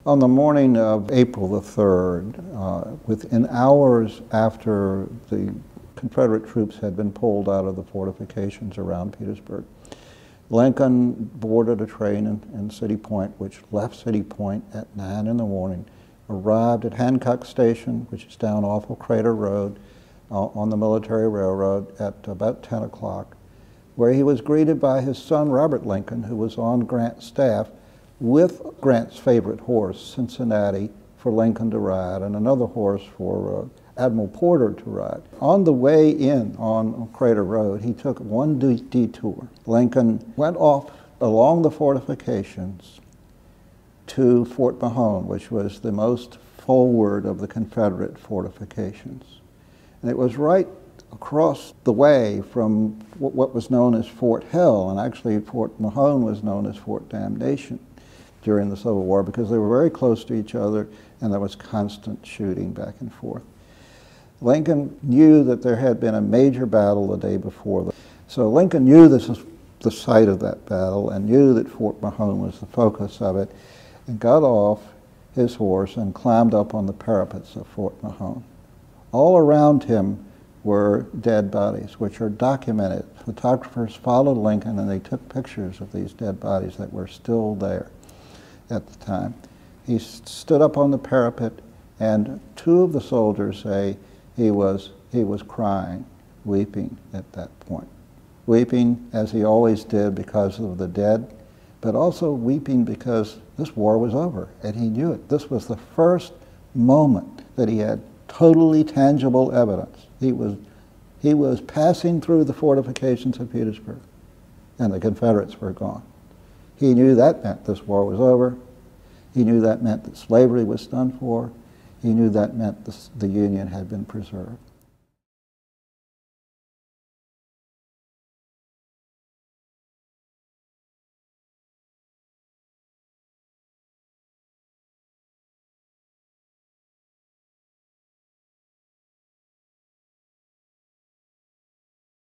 On the morning of April the 3rd, within hours after the Confederate troops had been pulled out of the fortifications around Petersburg, Lincoln boarded a train in City Point, which left City Point at 9 in the morning, arrived at Hancock Station, which is down off of Crater Road on the military railroad at about 10 o'clock, where he was greeted by his son Robert Lincoln, who was on Grant's staff, with Grant's favorite horse, Cincinnati, for Lincoln to ride, and another horse for Admiral Porter to ride. On the way in on Crater Road, he took one detour. Lincoln went off along the fortifications to Fort Mahone, which was the most forward of the Confederate fortifications. And it was right across the way from what was known as Fort Hell, and actually Fort Mahone was known as Fort Damnation during the Civil War, because they were very close to each other and there was constant shooting back and forth. Lincoln knew that there had been a major battle the day before. So Lincoln knew this was the site of that battle and knew that Fort Mahone was the focus of it, and got off his horse and climbed up on the parapets of Fort Mahone. All around him were dead bodies, which are documented. Photographers followed Lincoln and they took pictures of these dead bodies that were still there at the time. He stood up on the parapet, and two of the soldiers say he was crying, weeping at that point. Weeping, as he always did, because of the dead, but also weeping because this war was over, and he knew it. This was the first moment that he had totally tangible evidence. He was passing through the fortifications of Petersburg, and the Confederates were gone. He knew that meant this war was over. He knew that meant that slavery was done for. He knew that meant the Union had been preserved.